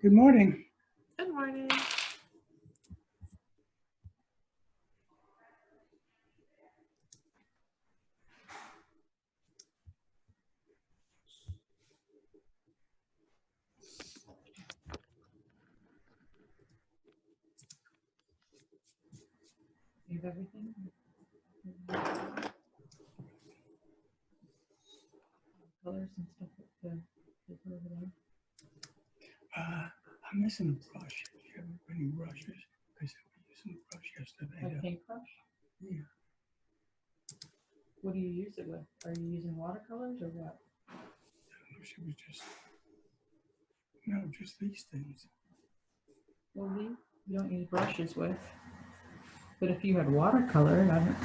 Good morning. Good morning. You have everything? Colors and stuff like the paper over there. I'm missing a brush. Do you have any brushes? Because I was using a brush yesterday. A paintbrush? Yeah. What do you use it with? Are you using watercolors or what? She was just these things. Well, you don't use brushes with. But if you had watercolor, I don't.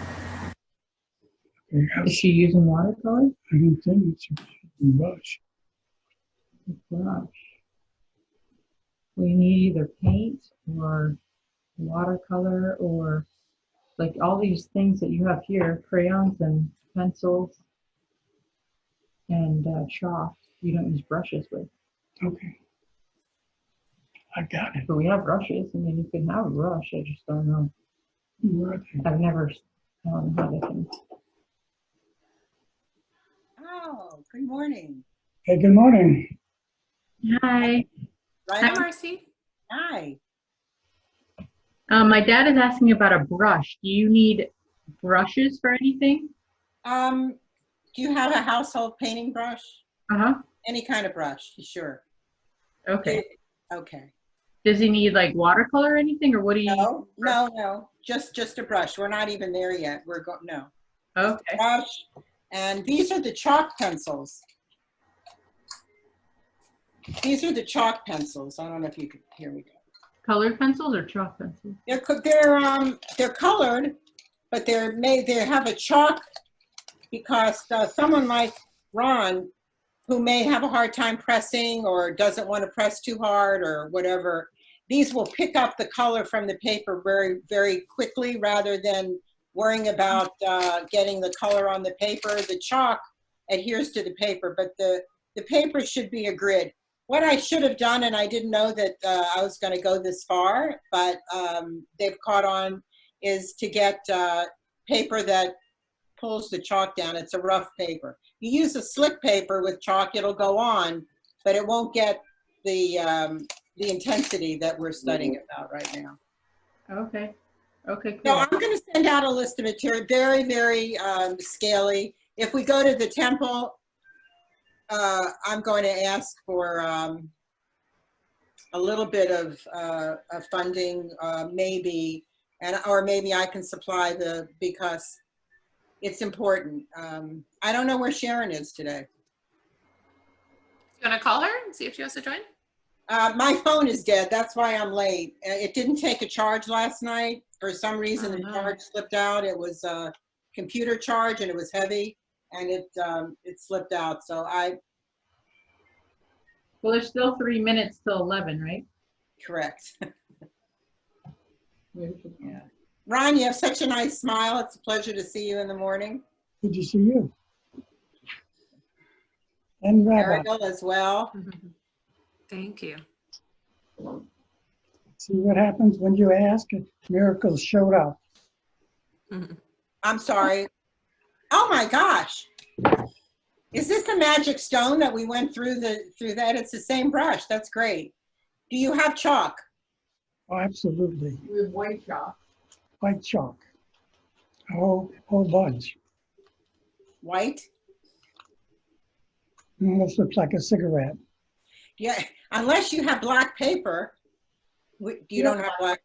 Yeah. Is she using watercolor? I don't think it's a brush. Brush. We need either paint or watercolor or like all these things that you have here, crayons and pencils and chalk. You don't use brushes with. Okay. I got it. But we have brushes. I mean, you can have a brush. I just don't know. Where are they? I've never had it. Oh, good morning. Hey, good morning. Hi. Right Hi, on. Marcy. Hi. My dad is asking about a brush. Do you need brushes for anything? Do you have a household painting brush? Uh-huh. Any kind of brush, sure. Okay. Okay. Does he need like watercolor or anything, or what do you? No. Just a brush. We're not even there yet. We're going no. Just Okay. a brush. And these are the chalk pencils. These are the chalk pencils. I don't know if you can hear me. Colored pencils or chalk pencils? They're colored, but they have a chalk because someone like Ron, who may have a hard time pressing or doesn't want to press too hard or whatever, these will pick up the color from the paper very, very quickly rather than worrying about getting the color on the paper. The chalk adheres to the paper, but the paper should be a grid. What I should have done, and I didn't know that I was going to go this far, but they've caught on, is to get paper that pulls the chalk down. It's a rough paper. You use a slick paper with chalk, it'll go on, but it won't get the intensity that we're studying about right now. Okay. Okay, cool. So I'm going to send out a list of material, very, very scaly. If we go to the temple, I'm going to ask for a little bit of funding, maybe, or maybe I can supply because it's important. I don't know where Sharon is today. You want to call her and see if she wants to join? My phone is dead. That's why I'm late. It didn't take a charge last night. For some reason, the charge slipped out. It was a computer charge and it was heavy, and it slipped out. So Well, there's still 3 minutes till 11, right? correct. Yeah. Ron, you have such a nice smile. It's a pleasure to see you in the morning. Good to see you. And Rabbi. Ariel as well. Thank you. See what happens when you ask? Miracles showed up. I'm sorry. Oh my gosh. Is this the magic stone that we went through that? It's the same brush. That's great. Do you have chalk? Oh, absolutely. With white chalk. White chalk. A whole bunch. White? Almost looks like a cigarette. Yeah, unless you have black paper. You don't have black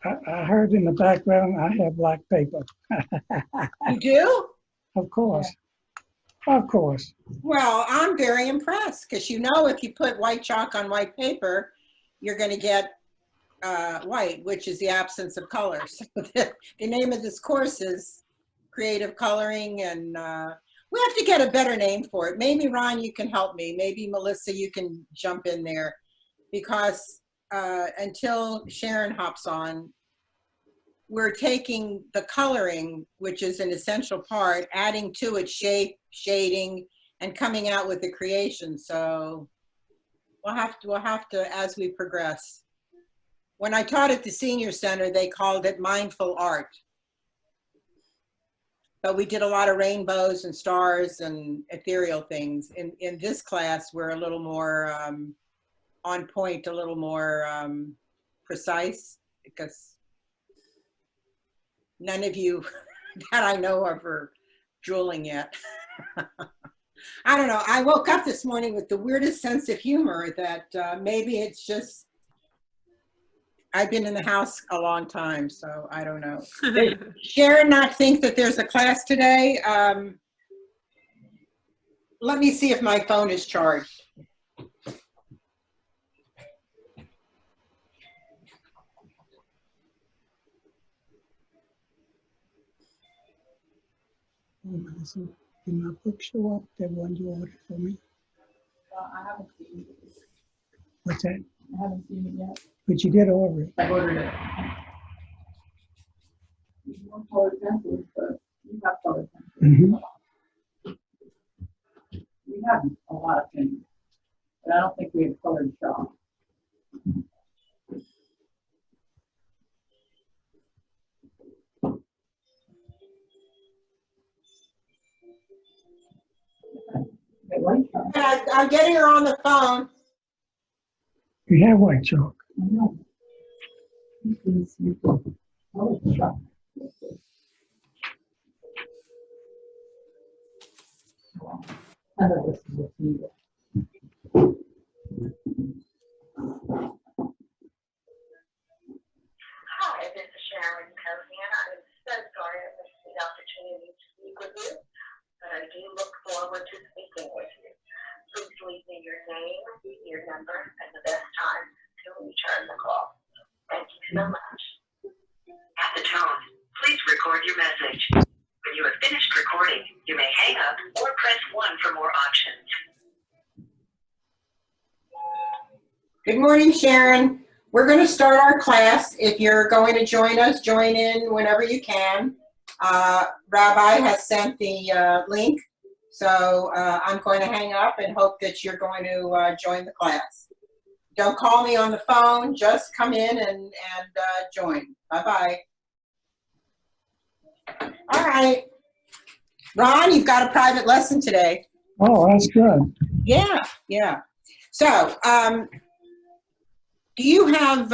paper. I heard in the background I have black paper. You do? Of course. Yeah. Of course. Well, I'm very impressed because if you put white chalk on white paper, you're going to get white, which is the absence of color. So the name of this course is Creative Coloring, and we have to get a better name for it. Maybe Ron, you can help me. Maybe Melissa, you can jump in there, because until Sharon hops on, we're taking the coloring, which is an essential part, adding to it shape, shading, and coming out with the creation. So we'll have to as we progress. When I taught at the senior center, they called it mindful art. But we did a lot of rainbows and stars and ethereal things. In this class, we're a little more on point, a little more precise, because none of you that I know of are drooling yet. I don't know. I woke up this morning with the weirdest sense of humor that maybe it's just, I've been in the house a long time, so I don't know. Sharon not think that there's a class today. Let me see if my phone is charged. Oh, Madison, did my book show up, that one you ordered for me? I haven't seen it. What's that? I haven't seen it yet. But you did order it. I ordered it. You want colored pencils, but you have colored pencils. Mm-hmm. We have a lot of things, but I don't think we have colored chalk. Okay, white chalk. I'm getting her on the phone. You have white chalk. I know. This is colored chalk. I know this is what's needed. Hi, this is Sharon Cozian. I'm so sorry I missed the opportunity to speak with you, but I do look forward to speaking with you. Please leave me your name, your number, and the best time to return the call. Thank you so much. At the tone, please record your message. When you have finished recording, you may hang up or press 1 for more options. Good morning, Sharon. We're going to start our class. If you're going to join us, join in whenever you can. Rabbi has sent the link, so I'm going to hang up and hope that you're going to join the class. Don't call me on the phone, just come in and join. Bye-bye. All right. Ron, you've got a private lesson today. Oh, that's good. Yeah, yeah. So, do you have,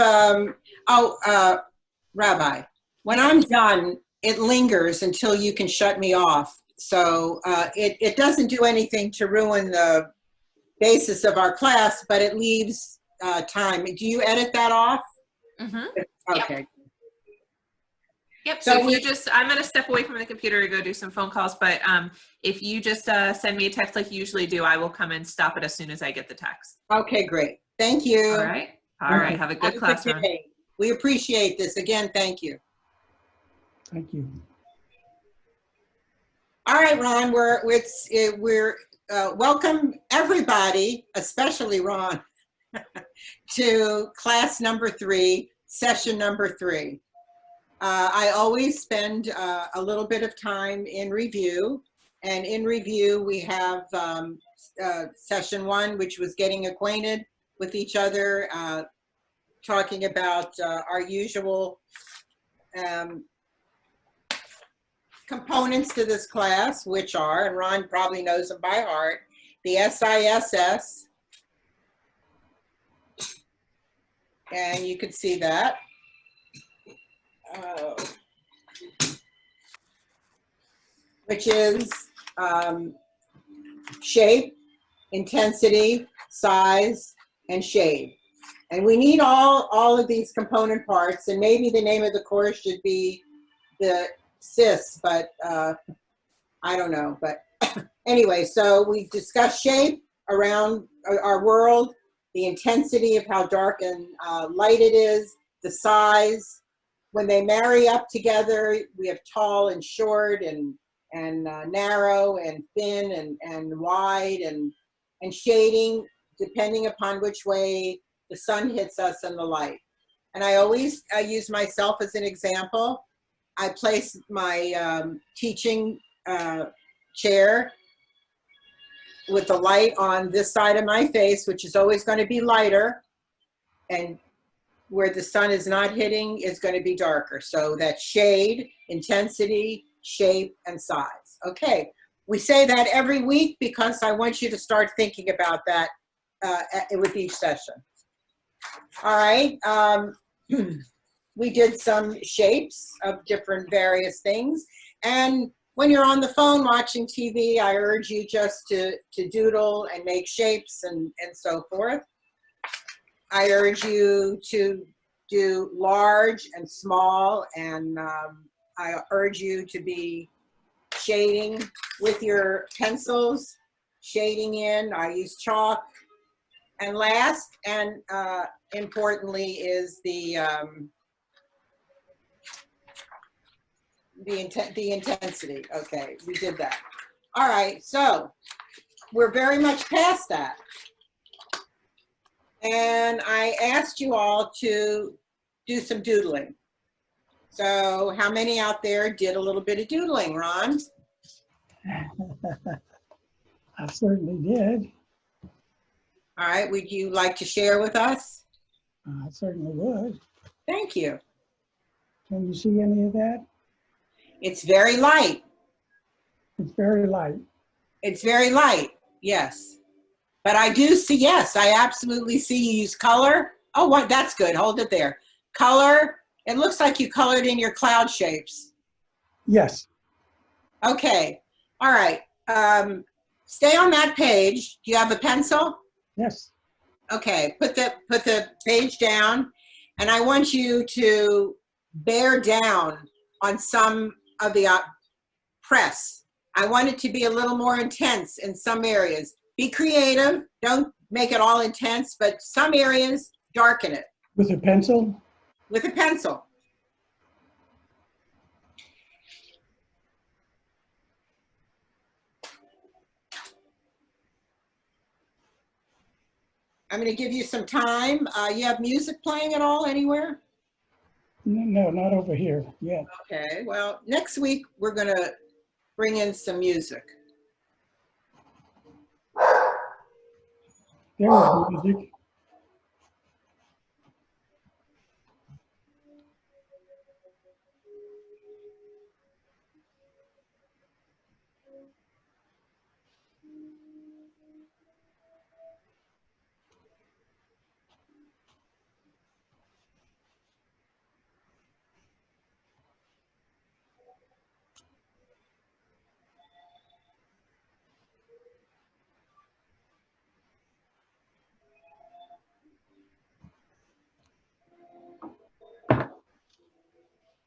Rabbi, when I'm done, it lingers until you can shut me off. So it doesn't do anything to ruin the basis of our class, but it leaves time. Do you edit that off? Mm-hmm. Okay. Yep. So So if you just, I'm going to step away from the computer to go do some phone calls, but if you just send me a text like you usually do, I will come and stop it as soon as I get the text. Okay, great. Thank you. All right. All right. Have a good class, Ron. day. We appreciate this. Again, thank you. Thank you. All right, Ron, we're welcome everybody, especially Ron, to class number 3, session number 3. I always spend a little bit of time in review, and in review we have session 1, which was getting acquainted with each other, talking about our usual components to this class, which are, and Ron probably knows them by heart, the SISS, and you can see that. Which is shape, intensity, size, and shade. And we need all of these component parts, and maybe the name of the course should be the SIS, but I don't know. But anyway, so we discussed shape around our world, the intensity of how dark and light it is, the size. When they marry up together, we have tall and short and narrow and thin and wide and shading depending upon which way the sun hits us and the light. And I always use myself as an example. I place my teaching chair with the light on this side of my face, which is always going to be lighter, and where the sun is not hitting is going to be darker. So that shade, intensity, shape, and size. Okay, we say that every week because I want you to start thinking about that with each session. All right, we did some shapes of different various things. And when you're on the phone watching TV, I urge you just to doodle and make shapes and so forth. I urge you to do large and small, and I urge you to be shading with your pencils, shading in. I use chalk. And last and importantly is the intensity. Okay, we did that. All right, so we're very much past that. And I asked you all to do some doodling. So how many out there did a little bit of doodling, Ron? I certainly did. All right, would you like to share with us? I certainly would. Thank you. Can you see any of that? It's very light. It's very light. It's very light, yes. But I do see, yes, I absolutely see you use color. Oh, what? That's good. Hold it there. Color. It looks like you colored in your cloud shapes. Yes. Okay. All right. Stay on that page. Do you have a pencil? Yes. Okay. Put the page down, and I want you to bear down on some of the press. I want it to be a little more intense in some areas. Be creative. Don't make it all intense, but some areas, darken it. With a pencil? With a pencil. I'm going to give you some time. You have music playing at all anywhere? No, not over here yet. Okay, well, next week we're going to bring in some music. There was music.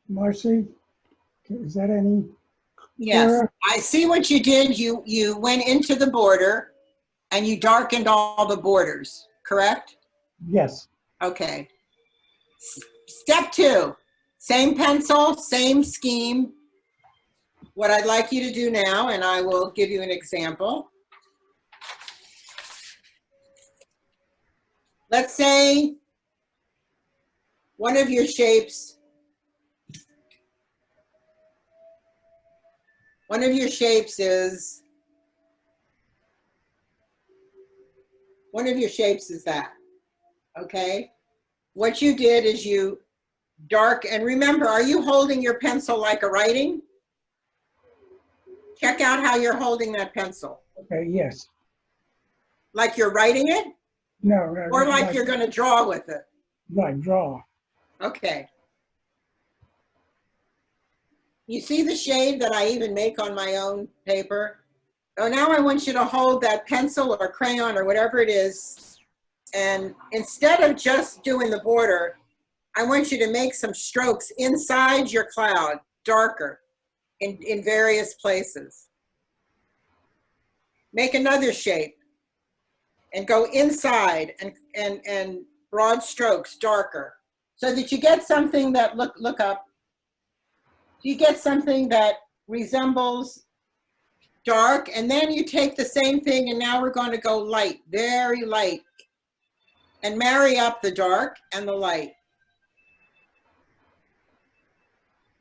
Marcy, is that any Yes, clearer? I see what you did. You went into the border and you darkened all the borders, correct? Yes. Okay. Step 2, same pencil, same scheme. What I'd like you to do now, and I will give you an example. Let's say one of your shapes is that, okay? What you did is you dark, and remember, are you holding your pencil like a writing? Check out how you're holding that pencil. Okay, yes. Like you're writing it? No. Or like you're going to draw with it? Like draw. Okay. You see the shade that I even make on my own paper? So now I want you to hold that pencil or crayon or whatever it is, and instead of just doing the border, I want you to make some strokes inside your cloud, darker, in various places. Make another shape and go inside and broad strokes, darker, so that you get something that, look up, you get something that resembles dark, and then you take the same thing, and now we're going to go light, very light, and marry up the dark and the light.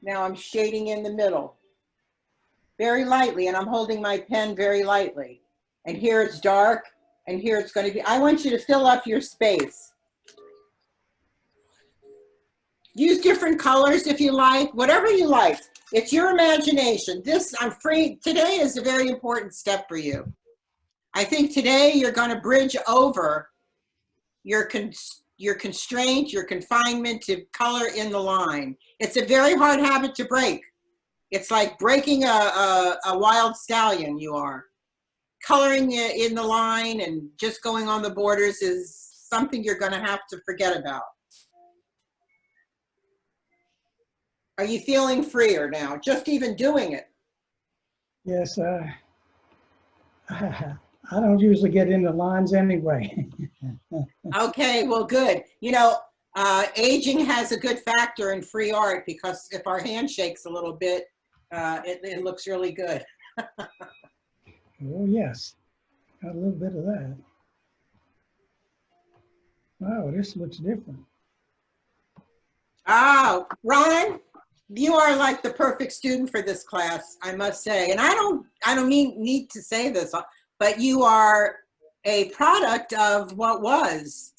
Now I'm shading in the middle, very lightly, and I'm holding my pen very lightly. and here it's dark, and here it's going to be. I want you to fill up your space. Use different colors if you like, whatever you like. It's your imagination. I'm free. Today is a very important step for you. I think today you're going to bridge over your constraint, your confinement to color in the line. It's a very hard habit to break. It's like breaking a wild stallion you are. Coloring in the line and just going on the borders is something you're going to have to forget about. Are you feeling freer now, just even doing it? Yes, I don't usually get into lines anyway. Okay, well, good. You know, aging has a good factor in free art because if our hand shakes a little bit, it looks really good. Oh, yes. Got a little bit of that. Wow, this looks different. Oh, Ron, you are like the perfect student for this class, I must say. And I don't need to say this, but you are a product of what was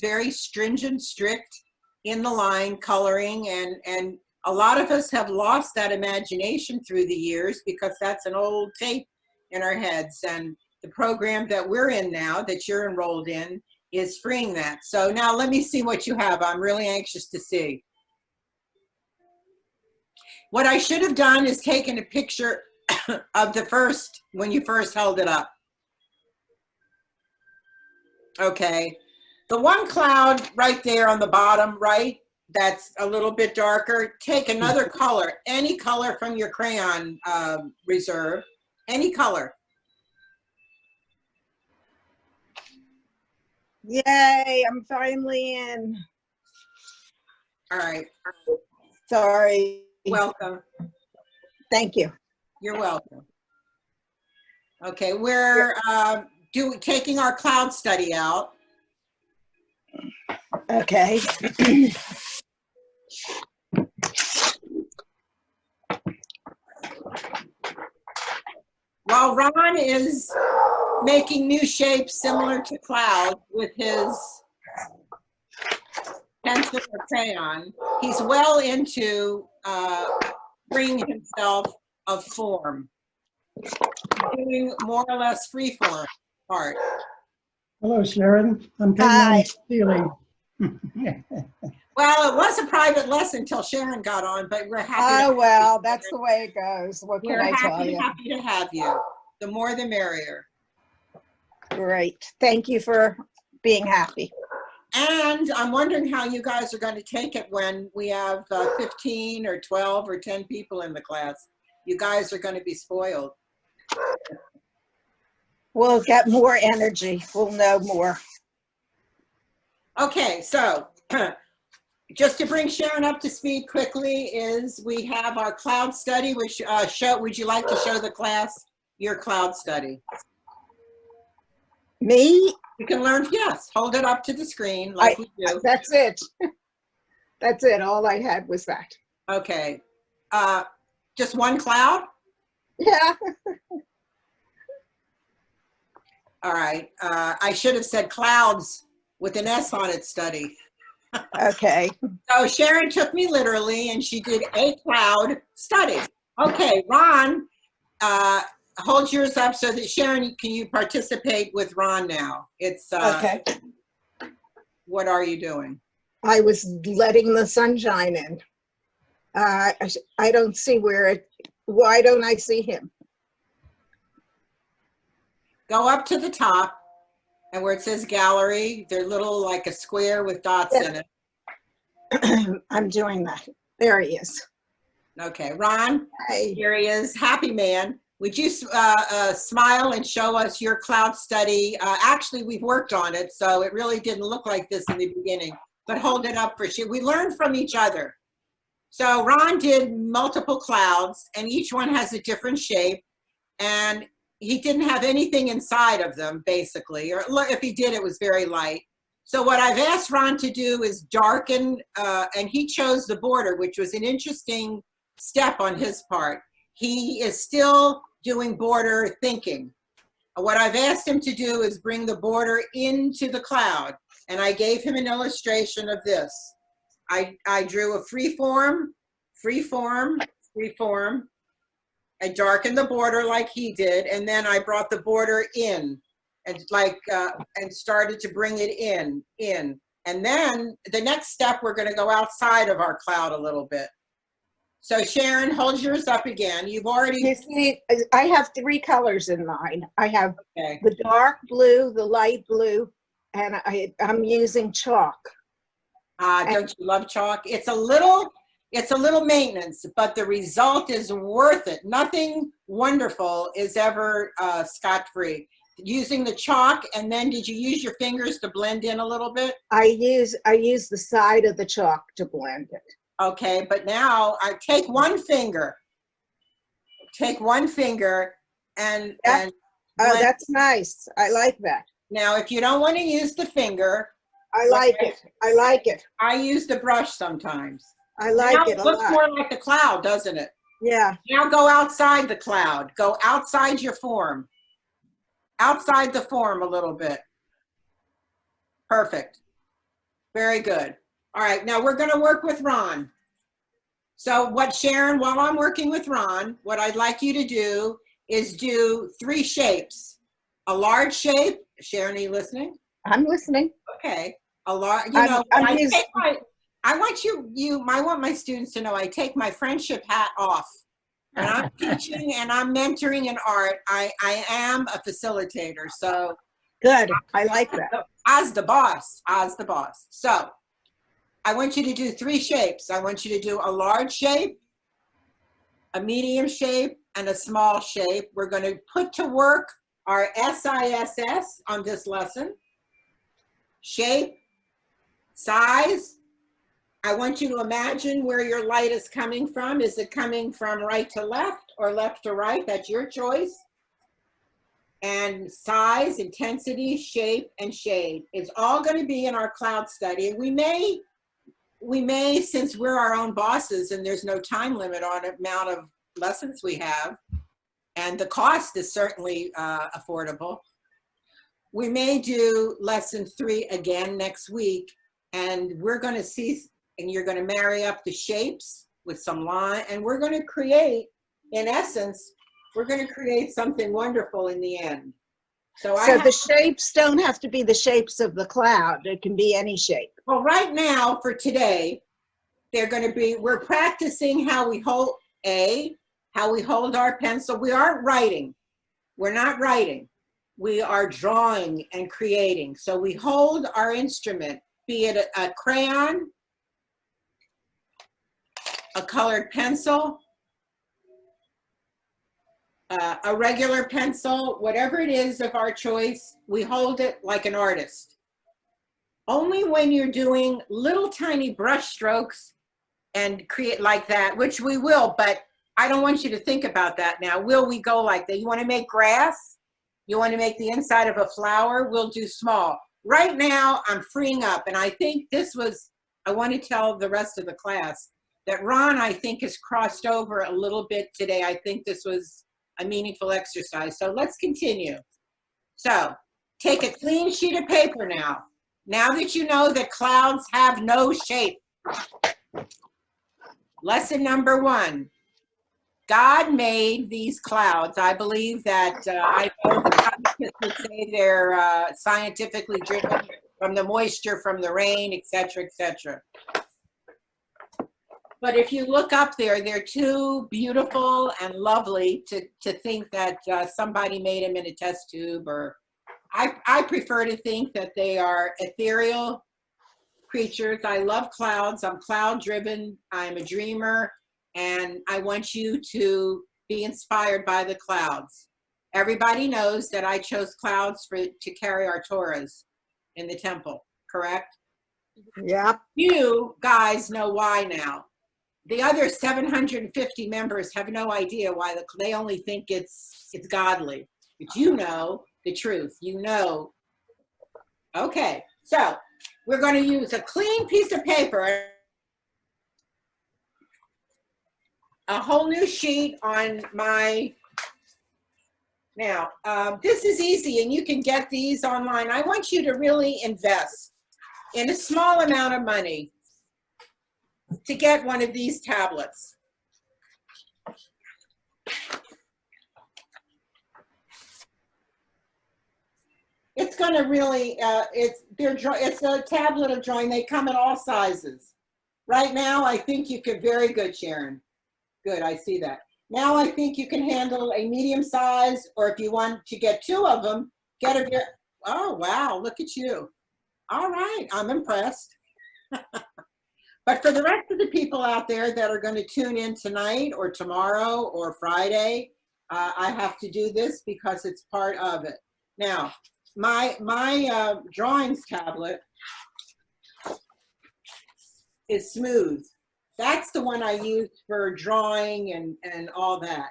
very stringent, strict in the line coloring, and a lot of us have lost that imagination through the years because that's an old tape in our heads. And the program that we're in now, that you're enrolled in, is freeing that. So now let me see what you have. I'm really anxious to see. What I should have done is taken a picture of the first, when you first held it up. Okay. The one cloud right there on the bottom right, that's a little bit darker. Take another color, any color from your crayon reserve, any color. Yay, I'm finally in. All right. Sorry. Welcome. Thank you. You're welcome. Okay, we're taking our cloud study out. Okay. While Ron is making new shapes similar to cloud with his pencil or crayon, he's well into freeing himself of form, doing more or less freeform art. Hello, Sharon. I'm Hi. feeling. Well, it was a private lesson until Sharon got on, but we're happy. Oh, well, that's the way it goes. What can We're I tell you? happy to have you. The more the merrier. Great. Thank you for being happy. And I'm wondering how you guys are going to take it when we have 15 or 12 or 10 people in the class. You guys are going to be spoiled. We'll get more energy. We'll know more. Okay, so just to bring Sharon up to speed quickly is we have our cloud study, which would you like to show the class your cloud study? Me? You can learn, yes, hold it up to the screen like we do. That's it. That's it. All I had was that. Okay, just one cloud? Yeah. All right, I should have said clouds with an S on it study. Okay. So Sharon took me literally and she did a cloud study. Okay, Ron, hold yours up so that Sharon, can you participate with Ron now? It's, Okay. what are you doing? I was letting the sunshine in. I don't see why don't I see him? Go up to the top and where it says gallery, they're little like a square with dots in it. I'm doing that. There he is. Okay, Ron, Hey. here he is, happy man. Would you smile and show us your cloud study? Actually, we've worked on it, so it really didn't look like this in the beginning, but hold it up for sure. We learned from each other. So Ron did multiple clouds, and each one has a different shape, and he didn't have anything inside of them, basically, or if he did, it was very light. So what I've asked Ron to do is darken, and he chose the border, which was an interesting step on his part. He is still doing border thinking. What I've asked him to do is bring the border into the cloud. And I gave him an illustration of this. I drew a freeform. I darkened the border like he did, and then I brought the border in and and started to bring it in. And then the next step, we're gonna go outside of our cloud a little bit. So Sharon, hold yours up again. You've already. You see, I have 3 colors in mine. I have Okay. the dark blue, the light blue, and I'm using chalk. Don't you love chalk? It's a little maintenance, but the result is worth it. Nothing wonderful is ever scot-free. Using the chalk, and then did you use your fingers to blend in a little bit? I use the side of the chalk to blend it. Okay, but now I take one finger. And Oh, blend. that's nice. I like that. Now, if you don't want to use the finger, I like it. I like it. I use the brush sometimes. I like Now it a looks lot. more like the cloud, doesn't it? Yeah. Now go outside the cloud. Go outside your form. Outside the form a little bit. Perfect. Very good. All right, now we're going to work with Ron. So Sharon, while I'm working with Ron, what I'd like you to do is do 3 shapes. A large shape. Sharon, are you listening? I'm listening. Okay. A large, I'm I want my students to know I take my friendship hat off. When I'm teaching and I'm mentoring in art, I am a facilitator. So Good. I like that. as the boss. So I want you to do 3 shapes. I want you to do a large shape, a medium shape, and a small shape. We're going to put to work our SISS on this lesson. Shape, size. I want you to imagine where your light is coming from. Is it coming from right to left or left to right? That's your choice. And size, intensity, shape, and shade. It's all going to be in our cloud study. We may, since we're our own bosses and there's no time limit on the amount of lessons we have, and the cost is certainly affordable, we may do lesson 3 again next week, and we're going to see, and you're going to marry up the shapes with some line, and we're going to create, in essence, we're going to create something wonderful in the end. So the shapes don't have to be the shapes of the cloud. It can be any shape. Well, right now, for today, we're practicing how we hold our pencil. We aren't writing. We're not writing. We are drawing and creating. So we hold our instrument, be it a crayon, a colored pencil, a regular pencil, whatever it is of our choice, we hold it like an artist. Only when you're doing little tiny brush strokes and create like that, which we will, but I don't want you to think about that now. Will we go like that? You want to make grass? You want to make the inside of a flower? We'll do small. Right now, I'm freeing up, and I think I want to tell the rest of the class that Ron, I think, has crossed over a little bit today. I think this was a meaningful exercise. So let's continue. So take a clean sheet of paper now. Now that you know that clouds have no shape. Lesson number 1. God made these clouds. I believe that I know the scientists would say they're scientifically driven from the moisture, from the rain, etc., etc. But if you look up there, they're too beautiful and lovely to think that somebody made them in a test tube. Or I prefer to think that they are ethereal creatures. I love clouds. I'm cloud driven. I'm a dreamer. And I want you to be inspired by the clouds. Everybody knows that I chose clouds to carry our Torahs in the temple, correct? Yep. You guys know why now. The other 750 members have no idea why. They only think it's godly. But you know the truth. You know. Okay, so we're going to use a clean piece of paper, a whole new sheet on my. Now, this is easy and you can get these online. I want you to really invest in a small amount of money to get one of these tablets. It's going to really, it's a tablet of drawing. They come in all sizes. Right now, I think you could, very good, Sharon. Good, I see that. Now I think you can handle a medium size, or if you want to get two of them, get a, oh, wow, look at you. All right, I'm impressed. But for the rest of the people out there that are going to tune in tonight or tomorrow or Friday, I have to do this because it's part of it. Now, my drawings tablet is smooth. That's the one I use for drawing and all that.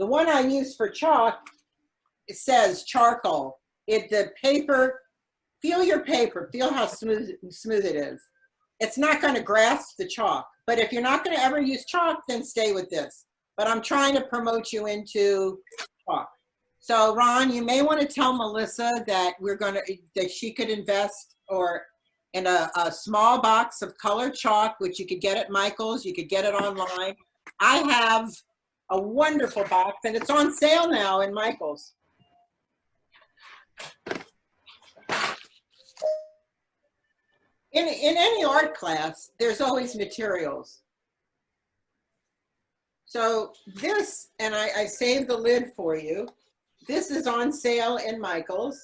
The one I use for chalk, it says charcoal. The paper, feel your paper, feel how smooth it is. It's not going to grasp the chalk, but if you're not going to ever use chalk, then stay with this. But I'm trying to promote you into chalk. So Ron, you may want to tell Melissa that that she could invest in a small box of colored chalk, which you could get at Michael's, you could get it online. I have a wonderful box and it's on sale now in Michael's. In any art class, there's always materials. So this, and I saved the lid for you. This is on sale in Michael's.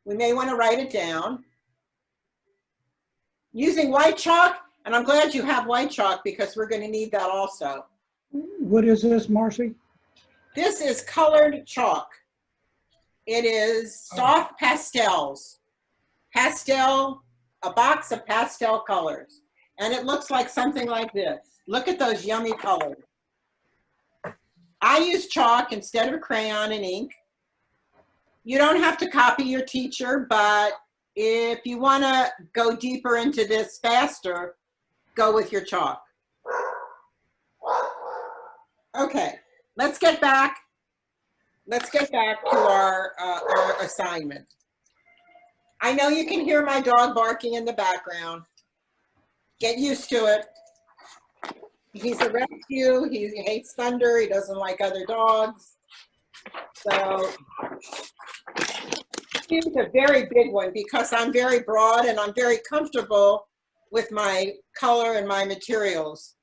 We may want to write it down. Using white chalk, and I'm glad you have white chalk because we're going to need that also. What is this, Marcy? This is colored chalk. It is soft pastels. A box of pastel colors. And it looks like something like this. Look at those yummy colors. I use chalk instead of crayon and ink. You don't have to copy your teacher, but if you want to go deeper into this faster, go with your chalk. Okay, let's get back to our assignment. I know you can hear my dog barking in the background. Get used to it. He's a rescue. He hates thunder. He doesn't like other dogs. So here's a very big one because I'm very broad and I'm very comfortable with my color and my materials.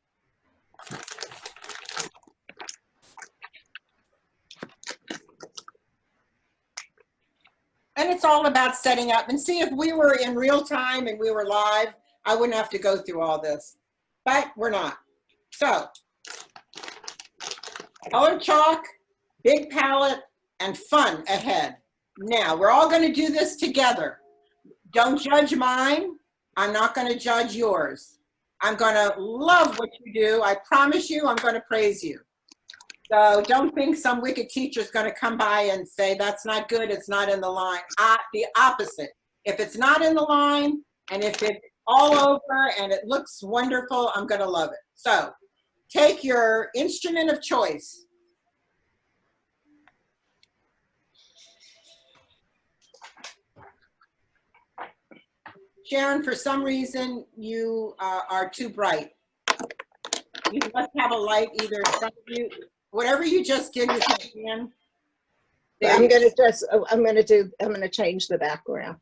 And it's all about setting up. And see, if we were in real time and we were live, I wouldn't have to go through all this. But we're not. So, colored chalk, big palette, and fun ahead. Now, we're all going to do this together. Don't judge mine. I'm not going to judge yours. I'm going to love what you do. I promise you, I'm going to praise you. So don't think some wicked teacher is going to come by and say, that's not good, it's not in the line. The opposite. If it's not in the line, and if it's all over and it looks wonderful, I'm going to love it. So take your instrument of choice. Sharon, for some reason, you are too bright. You must have a light either in front of you. Whatever you just did with your hand. I'm gonna change the background.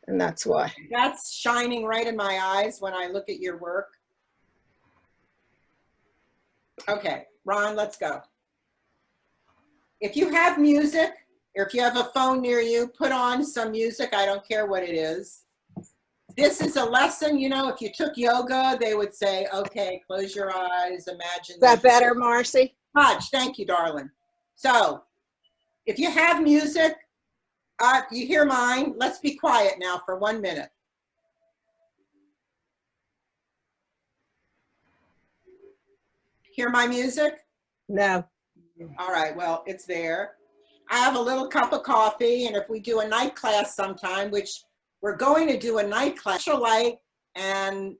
And that's why. That's shining right in my eyes when I look at your work. Okay, Ron, let's go. If you have music, or if you have a phone near you, put on some music. I don't care what it is. This is a lesson, you know, if you took yoga, they would say, okay, close your eyes, imagine. Is that better, Marcy? Much, thank you, darling. So, if you have music, you hear mine, let's be quiet now for 1 minute. Hear my music? No. All right, well, it's there. I have a little cup of coffee, and if we do a night class sometime, which we're going to do a night class, artificial light and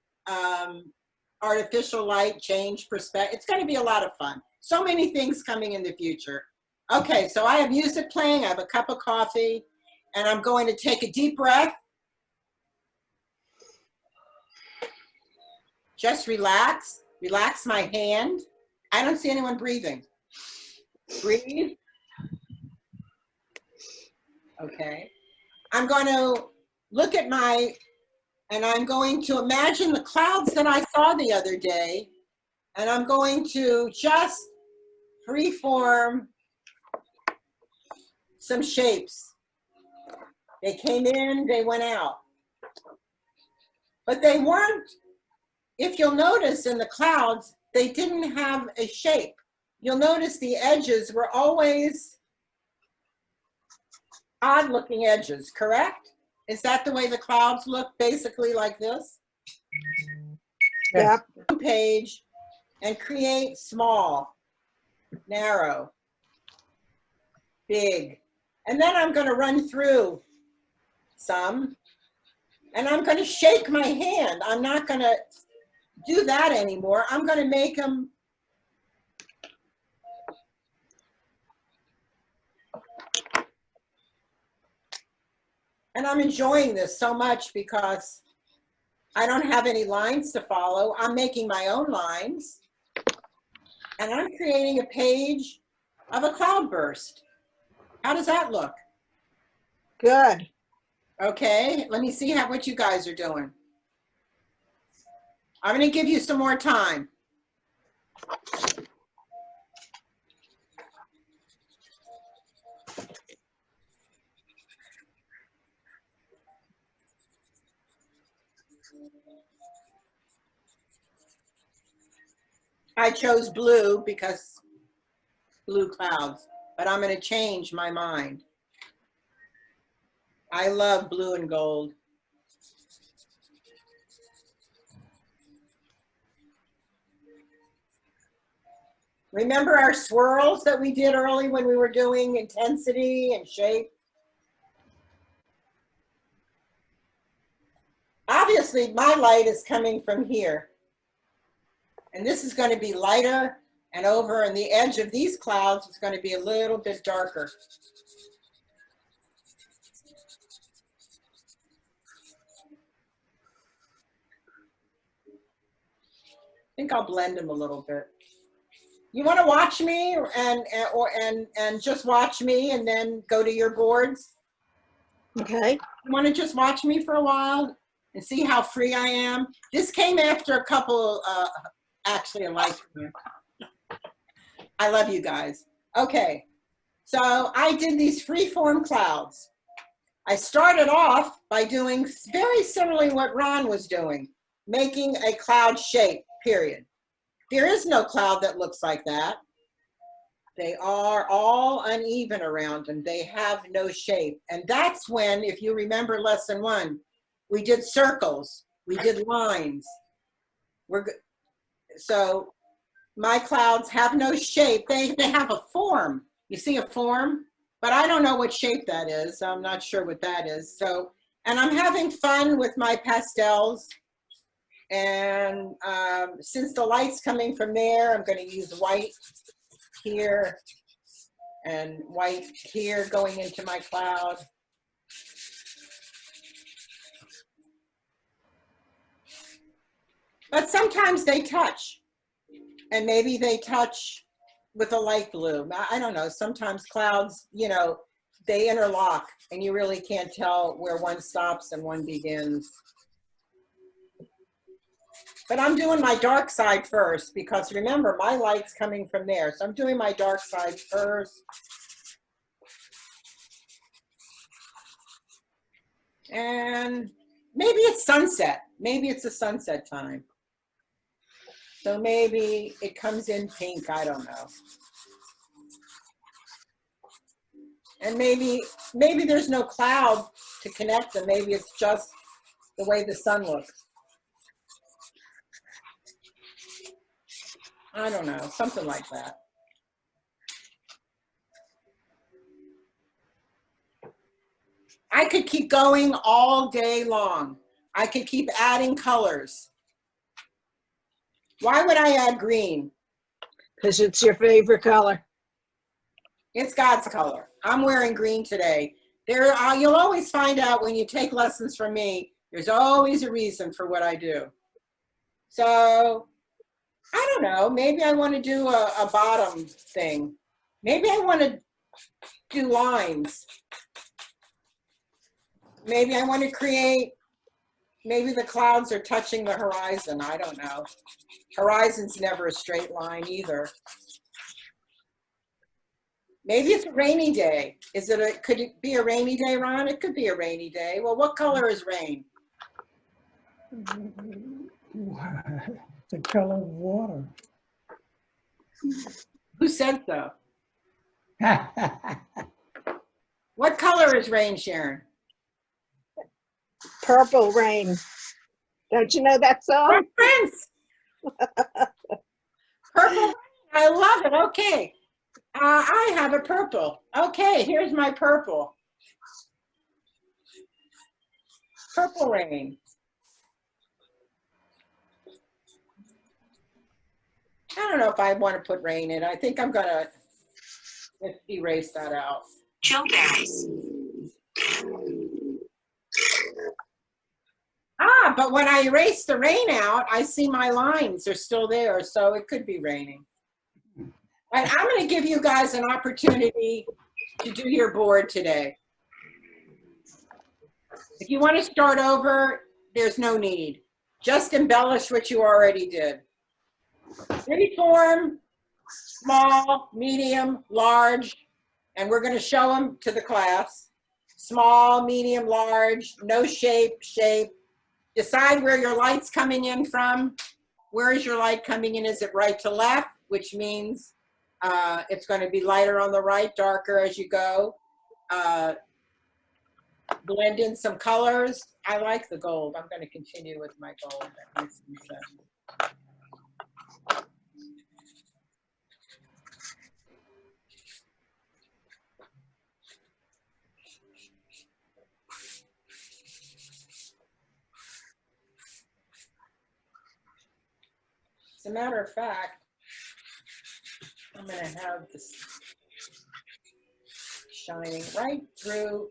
artificial light, change perspective. It's going to be a lot of fun. So many things coming in the future. Okay, so I have music playing, I have a cup of coffee, and I'm going to take a deep breath. Just relax. Relax my hand. I don't see anyone breathing. Breathe. Okay. I'm going to look at and I'm going to imagine the clouds that I saw the other day, and I'm going to just freeform some shapes. They came in, they went out. But they weren't, if you'll notice in the clouds, they didn't have a shape. You'll notice the edges were always odd looking edges, correct? Is that the way the clouds look, basically like this? Yep. Page and create small, narrow, big. And then I'm going to run through some, and I'm going to shake my hand. I'm not going to do that anymore. I'm going to make them and I'm enjoying this so much because I don't have any lines to follow. I'm making my own lines, and I'm creating a page of a cloudburst. How does that look? Good. Okay, let me see what you guys are doing. I'm going to give you some more time. I chose blue because blue clouds, but I'm going to change my mind. I love blue and gold. Remember our swirls that we did early when we were doing intensity and shape? Obviously, my light is coming from here. And this is going to be lighter, and over on the edge of these clouds, it's going to be a little bit darker. I think I'll blend them a little bit. You want to watch me and just watch me and then go to your boards? Okay. You want to just watch me for a while and see how free I am? This came after a couple, actually a lifetime. I love you guys. Okay, so I did these freeform clouds. I started off by doing very similarly what Ron was doing, making a cloud shape, period. There is no cloud that looks like that. They are all uneven around them. They have no shape. And that's when, if you remember lesson 1, we did circles, we did lines. So my clouds have no shape. They have a form. You see a form? But I don't know what shape that is. I'm not sure what that is. So, and I'm having fun with my pastels. And since the light's coming from there, I'm going to use white here and white here going into my cloud. But sometimes they touch, and maybe they touch with a light blue. I don't know. Sometimes clouds, you know, they interlock, and you really can't tell where one stops and one begins. But I'm doing my dark side first because remember, my light's coming from there. So I'm doing my dark side first. And maybe it's sunset. Maybe it's a sunset time. So maybe it comes in pink, I don't know. And maybe there's no cloud to connect them. Maybe it's just the way the sun looks. I don't know, something like that. I could keep going all day long. I could keep adding colors. Why would I add green? Because it's your favorite color. It's God's color. I'm wearing green today. You'll always find out when you take lessons from me, there's always a reason for what I do. So, I don't know, maybe I want to do a bottom thing. Maybe I want to do lines. Maybe I want to create, maybe the clouds are touching the horizon. I don't know. Horizon's never a straight line either. Maybe it's a rainy day. Could it be a rainy day, Ron? It could be a rainy day. Well, what color is rain? The color of water. Who said so? What color is rain, Sharon? Purple rain. Don't you know that song? Prince. Purple rain. I love it. Okay. I have a purple. Okay, here's my purple. Purple rain. I don't know if I want to put rain in. I think I'm going to erase that out. Show gas. But when I erase the rain out, I see my lines are still there, so it could be raining. And I'm going to give you guys an opportunity to do your board today. If you want to start over, there's no need. Just embellish what you already did. Freeform, small, medium, large, and we're going to show them to the class. Small, medium, large, no shape, shape. Decide where your light's coming in from. Where is your light coming in? Is it right to left, which means it's going to be lighter on the right, darker as you go. Blend in some colors. I like the gold. I'm going to continue with my gold. That makes some sense. As a matter of fact, I'm going to have this shining right through.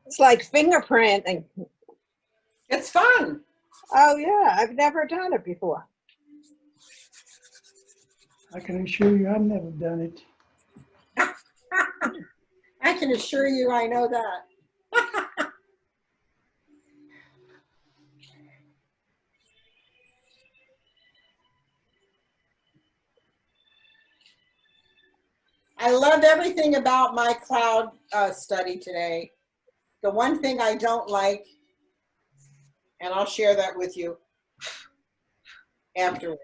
It's like fingerprinting. It's fun. Oh yeah, I've never done it before. I can assure you I've never done it. I can assure you I know that. I love everything about my cloud study today. The one thing I don't like, and I'll share that with you afterward.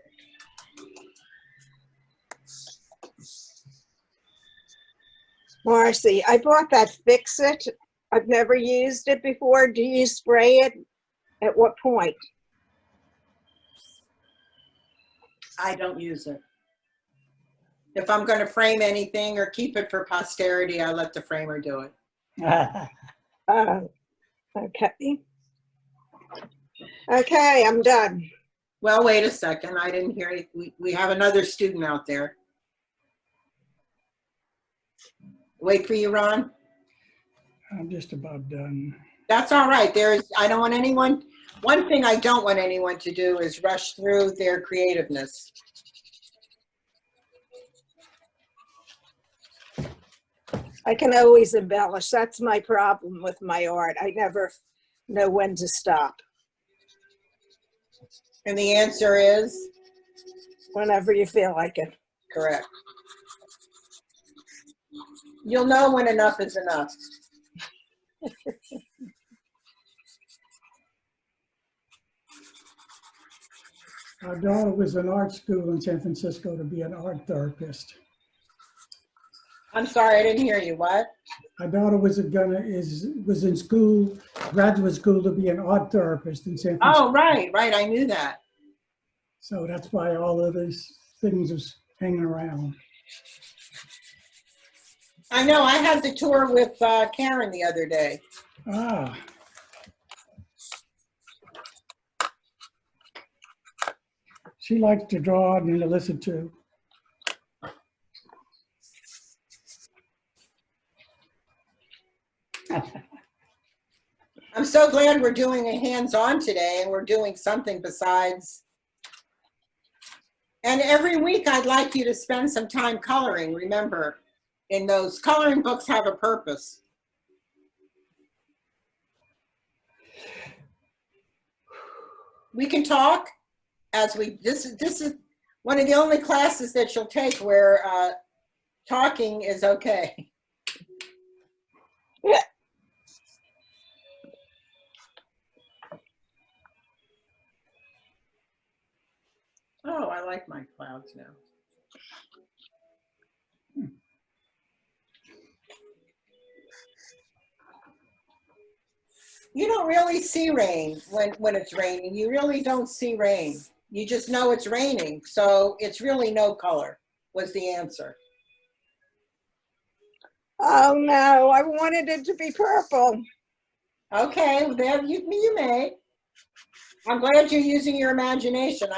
Marcy, I bought that Fix-It. I've never used it before. Do you spray it? At what point? I don't use it. If I'm going to frame anything or keep it for posterity, I let the framer do it. Okay. Okay, I'm done. Well, wait a second. I didn't hear it. We have another student out there. Wait for you, Ron. I'm just about done. That's all right. I don't want anyone, one thing I don't want anyone to do is rush through their creativeness. I can always embellish. That's my problem with my art. I never know when to stop. And the answer is? Whenever you feel like it. Correct. You'll know when enough is enough. Our daughter was in art school in San Francisco to be an art therapist. I'm sorry, I didn't hear you. What? Our daughter was in school, graduate school to be an art therapist in San Francisco. Oh, right, I knew that. So that's why all of these things is hanging around. I know, I had the tour with Karen the other day. Ah. She likes to draw and to listen to. I'm so glad we're doing a hands-on today and we're doing something besides. And every week I'd like you to spend some time coloring. Remember, in those coloring books have a purpose. We can talk as this is one of the only classes that you'll take where talking is okay. Yeah. Oh, I like my clouds now. You don't really see rain when it's raining. You really don't see rain. You just know it's raining. So it's really no color was the answer. Oh, no, I wanted it to be purple. Okay, then you may. I'm glad you're using your imagination.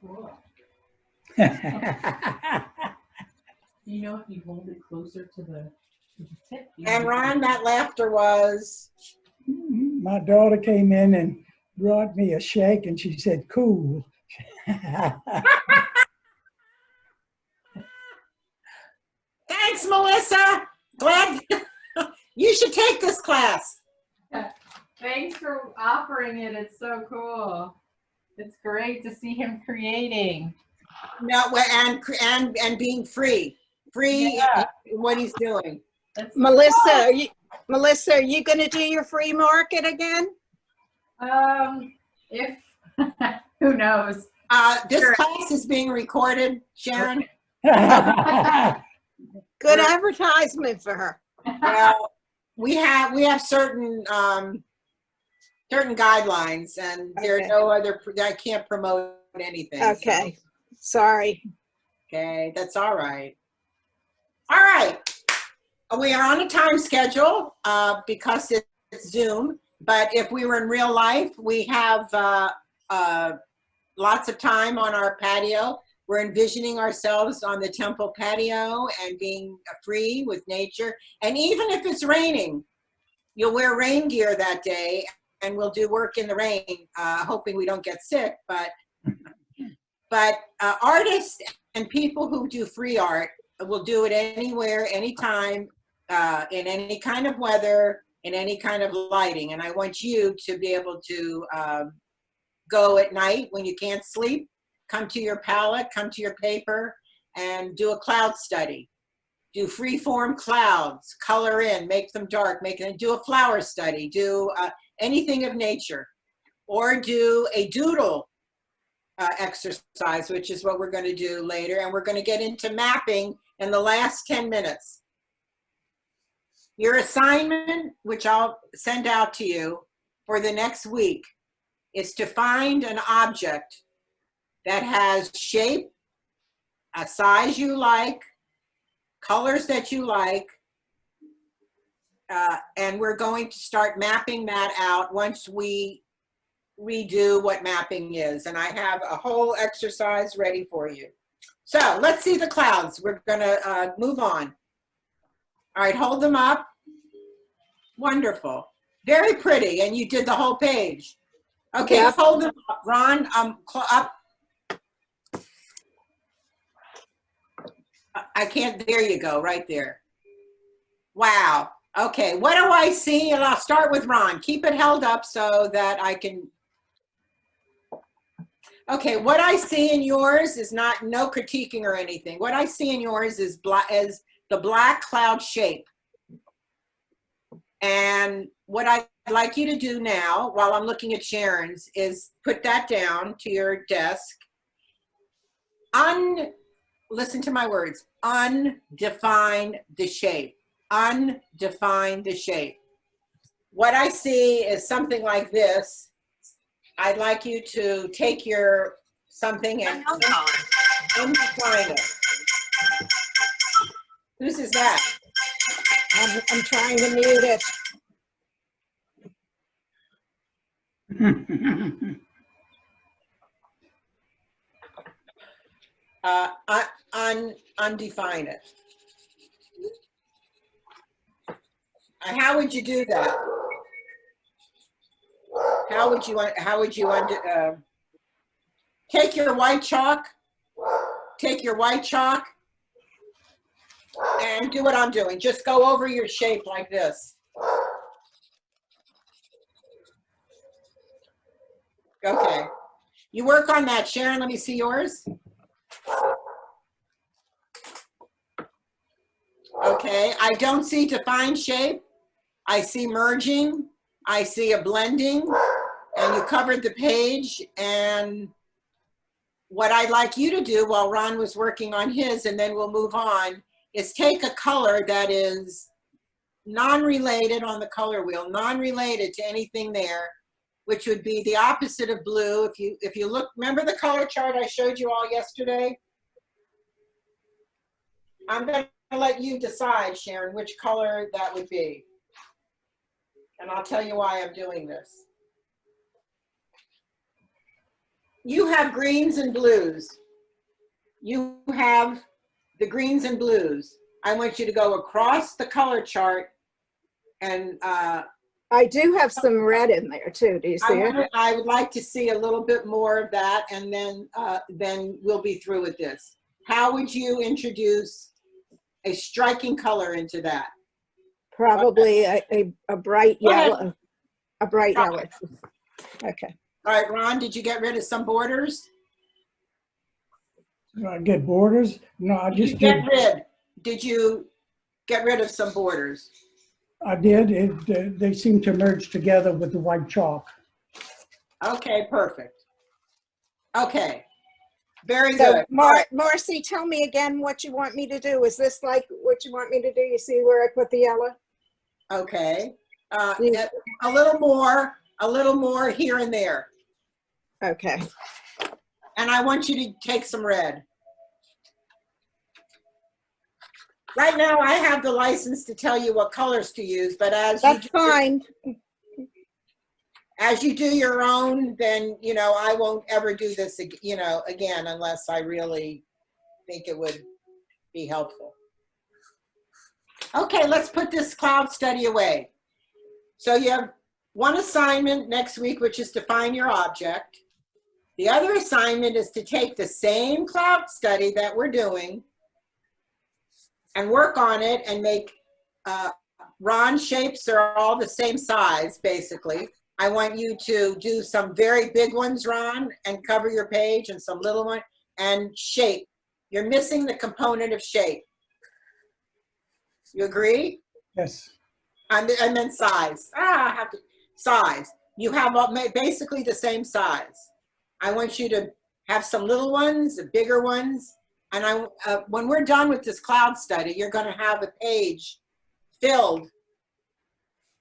Cool. You know, if you hold it closer to the tip. And Ron, that laughter was. My daughter came in and brought me a shake and she said, cool. Thanks, Melissa. Glad you should take this class. Thanks for offering it. It's so cool. It's great to see him creating. No, and being free Yeah. in what he's doing. That's Melissa, are you going to do your free market again? if who knows? This Sure. class is being recorded, Sharon. Good advertisement for her. Well, we have certain certain guidelines, and there Okay. are no other. I can't promote anything. so- Okay, sorry. Okay, that's all right. All right. We are on a time schedule because it's Zoom, but if we were in real life, we have lots of time on our patio. We're envisioning ourselves on the temple patio and being free with nature. And even if it's raining, you'll wear rain gear that day and we'll do work in the rain, hoping we don't get sick. But artists and people who do free art will do it anywhere, anytime, in any kind of weather, in any kind of lighting. And I want you to be able to go at night when you can't sleep, come to your palette, come to your paper, and do a cloud study. Do freeform clouds, color in, make them dark, do a flower study, do anything of nature, or do a doodle exercise, which is what we're going to do later. And we're going to get into mapping in the last 10 minutes. Your assignment, which I'll send out to you for the next week, is to find an object that has shape, a size you like, colors that you like, and we're going to start mapping that out once we redo what mapping is. And I have a whole exercise ready for you. So let's see the clouds. We're gonna move on. All right, hold them up. Wonderful. Very pretty, and you did the whole page. Okay, Yep. hold them up. Ron, up. I can't, there you go, right there. Wow. Okay, what do I see? And I'll start with Ron. Keep it held up so that I can. Okay, what I see in yours is no critiquing or anything. What I see in yours is the black cloud shape. And what I'd like you to do now, while I'm looking at Sharon's, is put that down to your desk. Listen to my words. Undefine the shape. Undefine the shape. What I see is something like this. I'd like you to take your something and undefine it. Whose is that? I'm trying to mute it. Undefine it. How would you do that? How would you take your white chalk? Take your white chalk and do what I'm doing. Just go over your shape like this. Okay. You work on that, Sharon. Let me see yours. Okay. I don't see defined shape. I see merging. I see a blending. And you covered the page. And what I'd like you to do while Ron was working on his, and then we'll move on, is take a color that is non-related on the color wheel, non-related to anything there, which would be the opposite of blue. If you look, remember the color chart I showed you all yesterday? I'm going to let you decide, Sharon, which color that would be. And I'll tell you why I'm doing this. You have greens and blues. You have the greens and blues. I want you to go across the color chart and I do have some red in there too. Do you see it? I would like to see a little bit more of that, and then we'll be through with this. How would you introduce a striking color into that? Probably a bright yellow. A bright Try. yellow. Okay. All right, Ron, did you get rid of some borders? Get borders? No, I just did. Did you get rid of some borders? I did. They seem to merge together with the white chalk. Okay, perfect. Okay, very So, good. Marcy, tell me again what you want me to do. Is this like what you want me to do? You see where I put the yellow? Okay, a little more here and there. Okay. And I want you to take some red. Right now, I have the license to tell you what colors to use, but That's fine. As you do your own, then, I won't ever do this, again, unless I really think it would be helpful. Okay, let's put this cloud study away. So you have one assignment next week, which is to find your object. The other assignment is to take the same cloud study that we're doing and work on it and make Ron shapes are all the same size, basically. I want you to do some very big ones, Ron, and cover your page, and some little ones, and shape. You're missing the component of shape. You agree? Yes. And then size. I have to, size. You have basically the same size. I want you to have some little ones, the bigger ones. And when we're done with this cloud study, you're going to have a page filled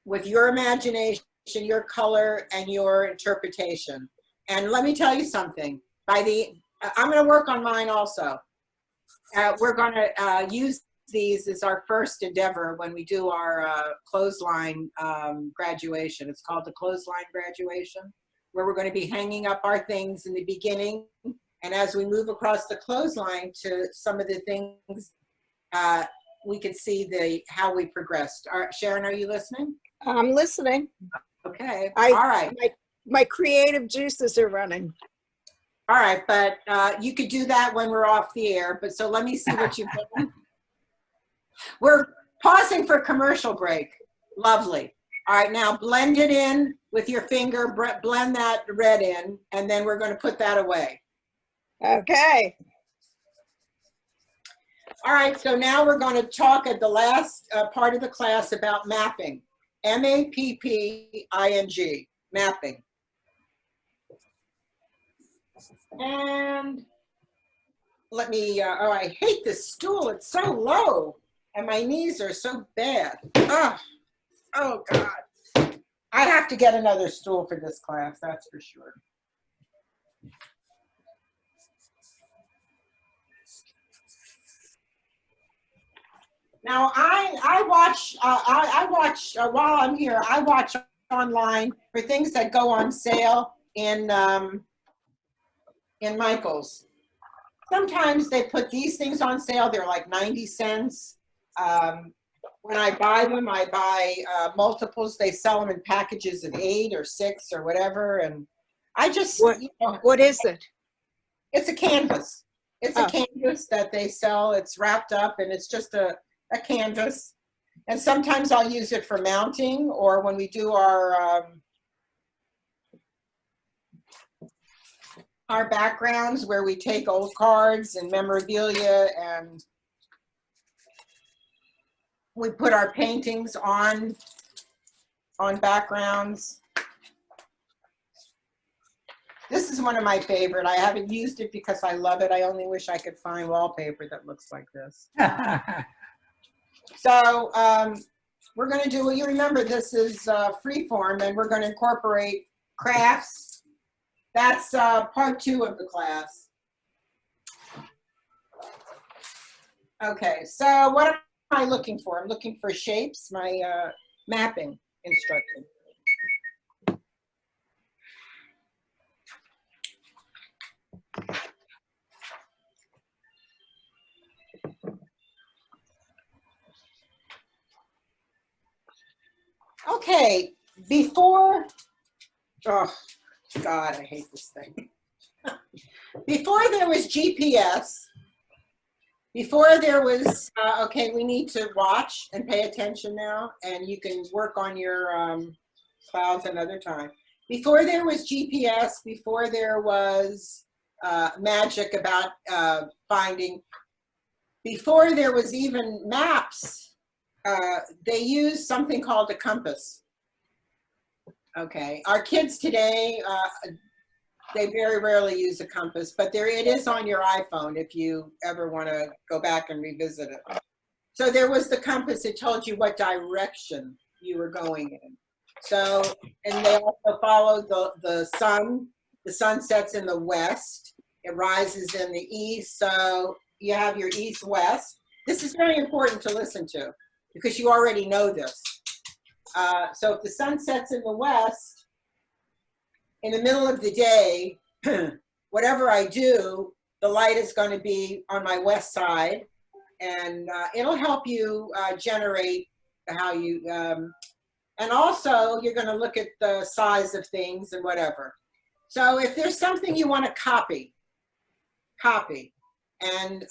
with your imagination, your color, and your interpretation. And let me tell you something. I'm going to work on mine also. We're going to use these as our first endeavor when we do our clothesline graduation. It's called the Clothesline Graduation. where we're going to be hanging up our things in the beginning. And as we move across the clothesline to some of the things, we can see how we progressed. Sharon, are you listening? I'm listening. Okay. I- All right. My creative juices are running. All right, but you could do that when we're off the air. But so let me see what you've done. We're pausing for commercial break. Lovely. All right, now blend it in with your finger, blend that red in, and then we're going to put that away. Okay. All right, so now we're going to talk at the last part of the class about mapping. M-A-P-P-I-N-G, mapping. And let me, oh, I hate this stool. It's so low and my knees are so bad. Oh God. I have to get another stool for this class, that's for sure. Now I watch while I'm here, I watch online for things that go on sale in Michael's. Sometimes they put these things on sale. They're like 90 cents. When I buy them, I buy multiples. They sell them in packages of 8 or 6 or whatever. And I just, What is it? it's a canvas. It's a Oh. canvas that they sell. It's wrapped up and it's just a canvas. And sometimes I'll use it for mounting, or when we do our backgrounds where we take old cards and memorabilia and we put our paintings on backgrounds. This is one of my favorite. I haven't used it because I love it. I only wish I could find wallpaper that looks like this. So we're going to do, you remember this is Freeform, and we're going to incorporate crafts. That's part 2 of the class. Okay, so what am I looking for? I'm looking for shapes, my mapping instruction. Okay, before, oh God, I hate this thing. Before there was GPS, before there was, okay, we need to watch and pay attention now, and you can work on your clouds another time. Before there was GPS, before there was magic about finding, before there was even maps, they used something called a compass. Okay, our kids today, they very rarely use a compass, but it is on your iPhone if you ever want to go back and revisit it. So there was the compass. It told you what direction you were going in. So, and they also followed the sun. The sun sets in the west. It rises in the east. So you have your east-west. This is very important to listen to because you already know this. So if the sun sets in the west, in the middle of the day, whatever I do, the light is going to be on my west side, and it'll help you generate how you, and also you're going to look at the size of things and whatever. So if there's something you want to copy, and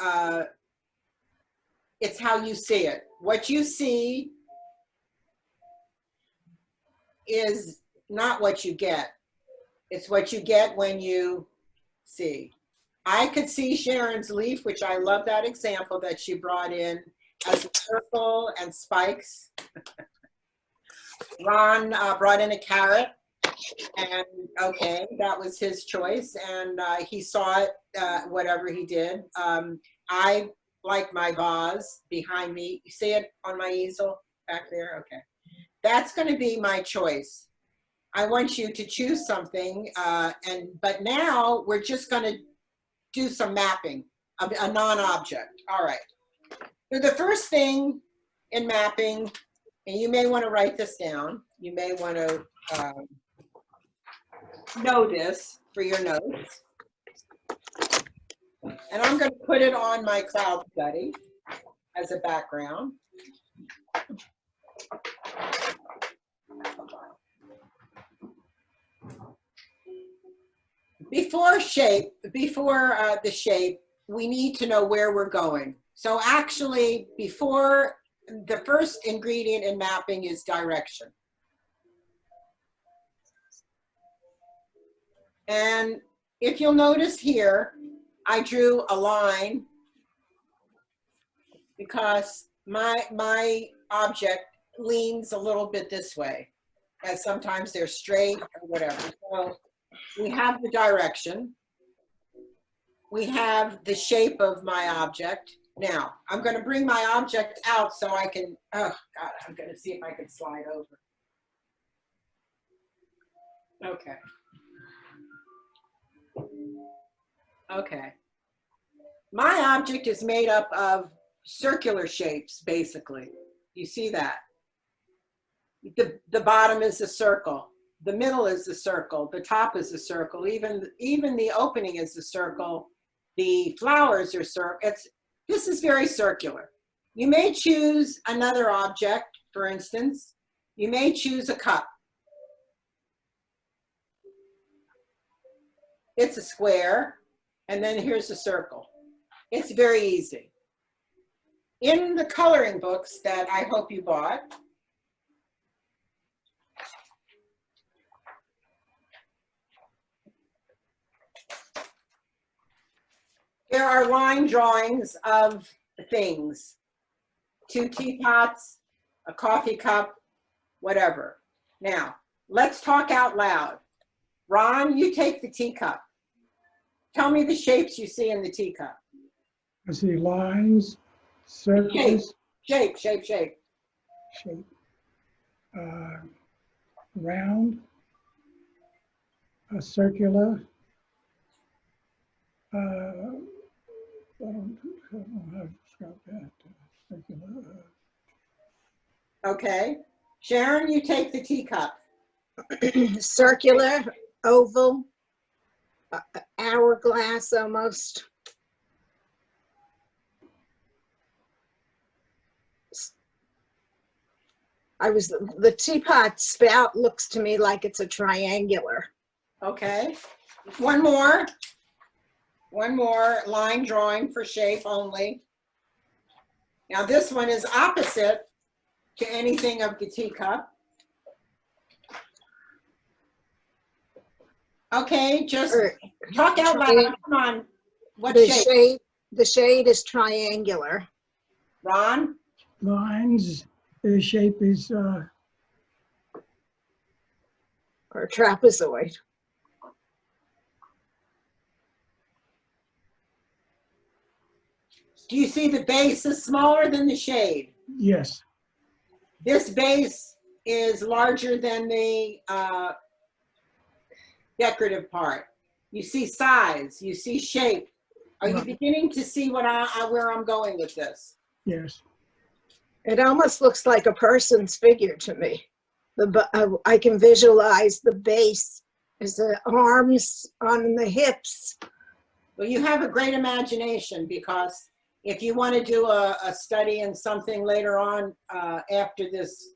it's how you see it. What you see is not what you get. It's what you get when you see. I could see Sharon's leaf, which I love that example that she brought in as a circle and spikes. Ron brought in a carrot, and okay, that was his choice, and he saw it, whatever he did. I like my vase behind me. You see it on my easel back there? Okay. That's going to be my choice. I want you to choose something, but now we're just going to do some mapping of a non-object. All right. So the first thing in mapping, and you may want to write this down. You may want to know this for your notes. And I'm going to put it on my cloud study as a background. Before the shape, we need to know where we're going. So actually, before the first ingredient in mapping is direction. And if you'll notice here, I drew a line because my object leans a little bit this way, as sometimes they're straight or whatever. So we have the direction. We have the shape of my object. Now, I'm going to bring my object out so I can, oh God, I'm going to see if I can slide over. Okay. Okay. My object is made up of circular shapes, basically. You see that? The bottom is a circle. The middle is a circle. The top is a circle. Even the opening is a circle. The flowers are circles. This is very circular. You may choose another object, for instance. You may choose a cup. It's a square, and then here's a circle. It's very easy. In the coloring books that I hope you bought, there are line drawings of things. 2 teapots, a coffee cup, whatever. Now, let's talk out loud. Ron, you take the teacup. Tell me the shapes you see in the teacup. I see lines, circles, Shape. shape, round, a circular, I don't know how to describe that. Circular. Okay. Sharon, you take the teacup. Circular, oval, hourglass almost. The teapot spout looks to me like it's a triangular. Okay. One more line drawing for shape only. Now this one is opposite to anything of the teacup. Okay, just talk out loud. Come on. What shape? The shade is triangular. Ron? Lines, the shape is Or trapezoid. Do you see the base is smaller than the shade? yes. This base is larger than the decorative part. You see size, you see shape. Are you beginning to see where I'm going with this? Yes. It almost looks like a person's figure to me. I can visualize the base as the arms on the hips. Well, you have a great imagination, because if you want to do a study in something later on after this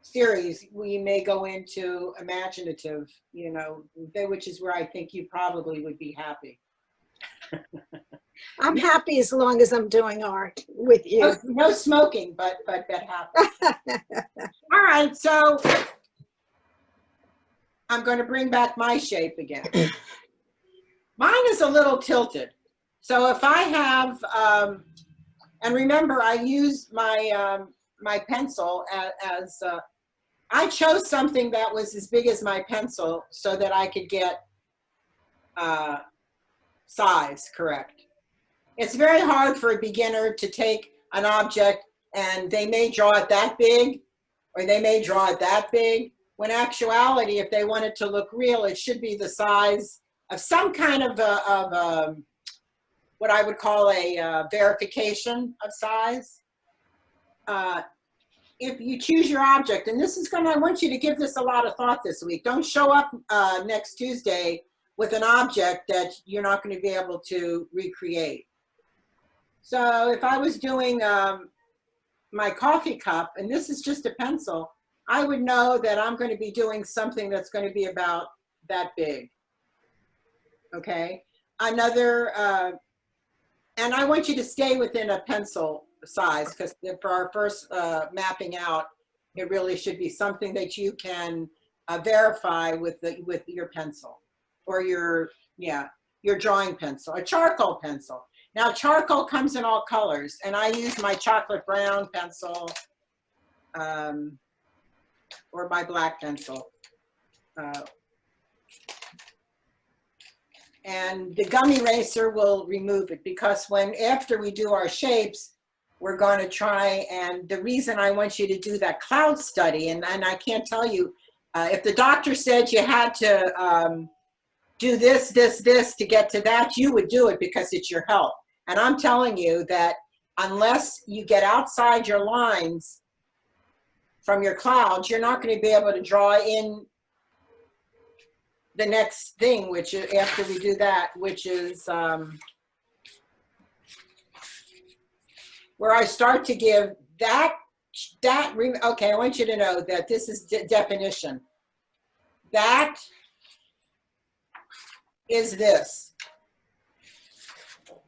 series, we may go into imaginative, which is where I think you probably would be happy. I'm happy as long as I'm doing art with you. No smoking, but happy. All right, so I'm going to bring back my shape again. Mine is a little tilted. So if I have, and remember, I used my my pencil as I chose something that was as big as my pencil so that I could get size correct. It's very hard for a beginner to take an object and they may draw it that big, or they may draw it that big, when actuality, if they want it to look real, it should be the size of some kind of what I would call a verification of size. if you choose your object, and this is gonna, I want you to give this a lot of thought this week. Don't show up next Tuesday with an object that you're not gonna be able to recreate. So if I was doing my coffee cup, and this is just a pencil, I would know that I'm gonna be doing something that's gonna be about that big, okay? Another, and I want you to stay within a pencil size, because for our first mapping out, it really should be something that you can verify with your pencil, or your drawing pencil, a charcoal pencil. Now charcoal comes in all colors, and I use my chocolate brown pencil or my black pencil. And the gum eraser will remove it, because after we do our shapes, we're going to try, and the reason I want you to do that cloud study, and I can't tell you, if the doctor said you had to do this to get to that, you would do it because it's your health. And I'm telling you that unless you get outside your lines from your clouds, you're not going to be able to draw in the next thing, which is after we do that, which is where I start to give okay, I want you to know that this is definition. That is this.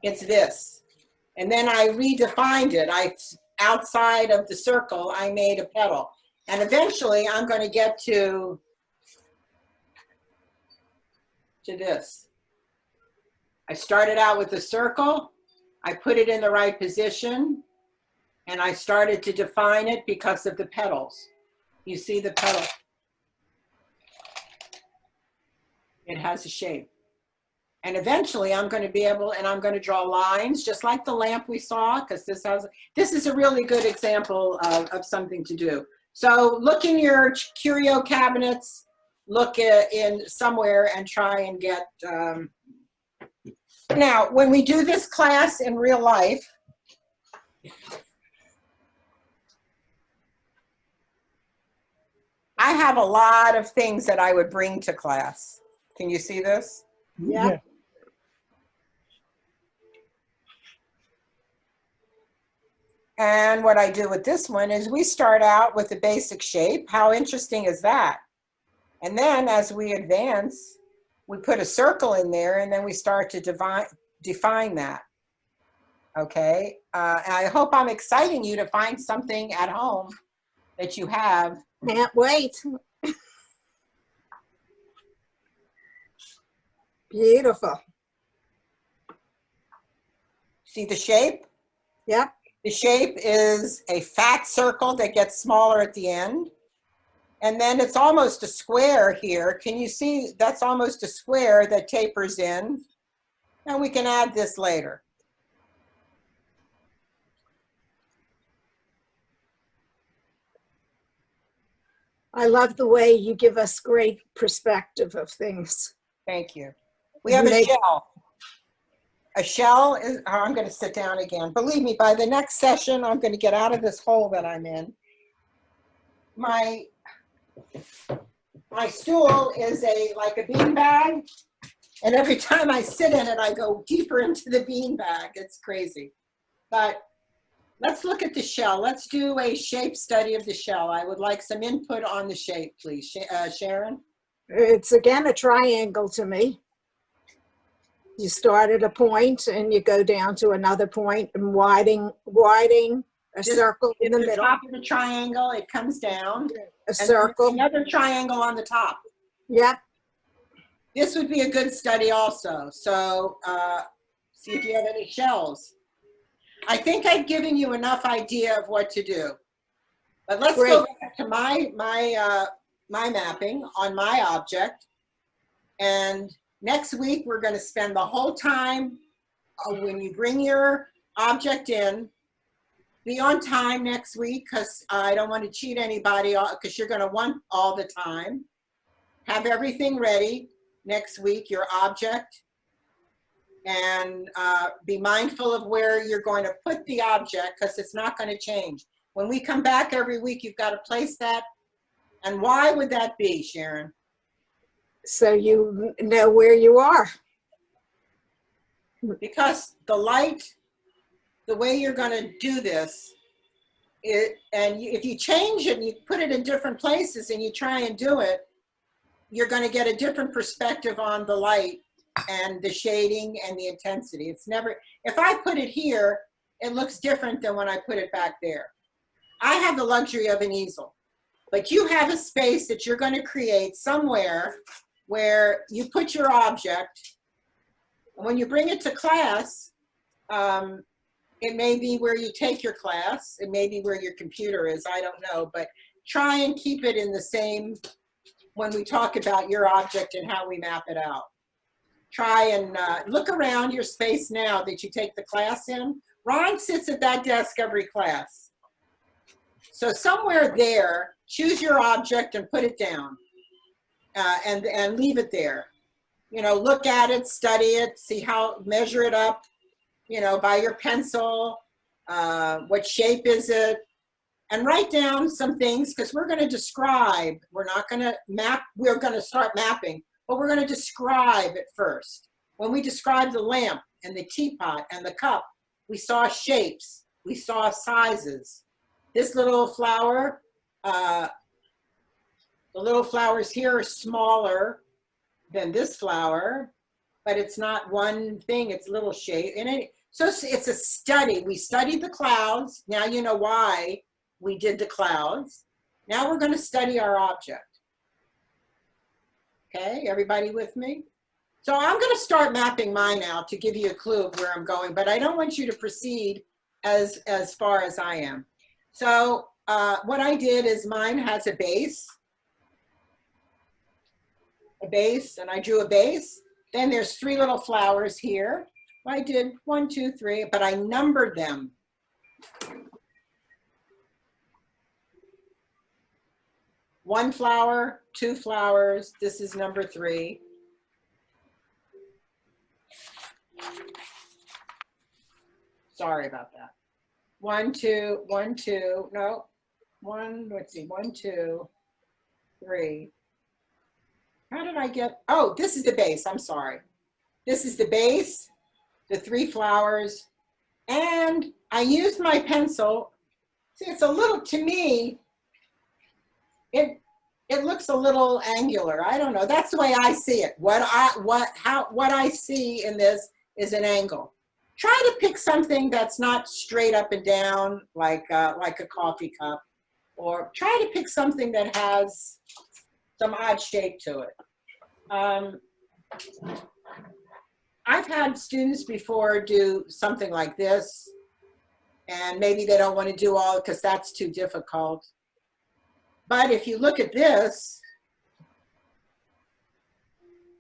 It's this. And then I redefined it. Outside of the circle, I made a petal. And eventually I'm going to get to this. I started out with a circle. I put it in the right position, and I started to define it because of the petals. You see the petal? It has a shape. And eventually I'm going to be able, and I'm going to draw lines just like the lamp we saw, because this is a really good example of something to do. So look in your curio cabinets, look in somewhere, and try and get, now when we do this class in real life, I have a lot of things that I would bring to class. Can you see this? Yeah. And what I do with this one is we start out with the basic shape. How interesting is that? And then as we advance, we put a circle in there, and then we start to define that. Okay, I hope I'm exciting you to find something at home that you have. Can't wait. Beautiful. See the shape? Yep. The shape is a fat circle that gets smaller at the end. And then it's almost a square here. Can you see? That's almost a square that tapers in. And we can add this later. I love the way you give us great perspective of things. Thank you. We have a shell. A shell is, oh, I'm going to sit down again. Believe me, by the next session, I'm going to get out of this hole that I'm in. My stool is like a bean bag, and every time I sit in it, I go deeper into the bean bag. It's crazy. But let's look at the shell. Let's do a shape study of the shell. I would like some input on the shape, please. Sharon? It's again a triangle to me. You start at a point and you go down to another point and widening a circle in the middle. Top of the triangle, it comes down. A circle. Another triangle on the top. Yep. This would be a good study also. So see if you have any shells. I think I've given you enough idea of what to do. But let's go back to my mapping on my object. And next week, we're going to spend the whole time, when you bring your object in, be on time next week, because I don't want to cheat anybody, because you're going to want all the time. Have everything ready next week, your object, and be mindful of where you're going to put the object, because it's not going to change. When we come back every week, you've got to place that. And why would that be, Sharon? So you know where you are. Because the light, the way you're going to do this, if you change it and you put it in different places and you try and do it, you're going to get a different perspective on the light and the shading and the intensity. It's never, if I put it here, it looks different than when I put it back there. I have the luxury of an easel, but you have a space that you're going to create somewhere where you put your object. When you bring it to class, it may be where you take your class. It may be where your computer is. I don't know, but try and keep it in the same when we talk about your object and how we map it out. Try and look around your space now that you take the class in. Ron sits at that desk every class. So somewhere there, choose your object and put it down and leave it there. You know, look at it, study it, see how, measure it up, you know, by your pencil, what shape is it, and write down some things, because we're going to describe. We're not going to map. We're going to start mapping, but we're going to describe it first. When we described the lamp and the teapot and the cup, we saw shapes. We saw sizes. This little flower, the little flowers here are smaller than this flower, but it's not one thing, it's little shape. So it's a study. We studied the clouds. Now you know why we did the clouds. Now we're going to study our object. Okay, everybody with me? So I'm going to start mapping mine out to give you a clue of where I'm going, but I don't want you to proceed as far as I am. So what I did is mine has a base, and I drew a base. Then there's 3 little flowers here. I did 1, 2, 3, but I numbered them. One flower, 2 flowers. This is number 3. Sorry about that. 1, 2, 1, 2. No, 1. Let's see. 1, 2, 3. How did I get? Oh, this is the base. I'm sorry. This is the base, the 3 flowers, and I used my pencil. See, it's a little, to me, it looks a little angular. I don't know. That's the way I see it. What I see in this is an angle. Try to pick something that's not straight up and down like a coffee cup, or try to pick something that has some odd shape to it. I've had students before do something like this, and maybe they don't want to do all because that's too difficult. But if you look at this,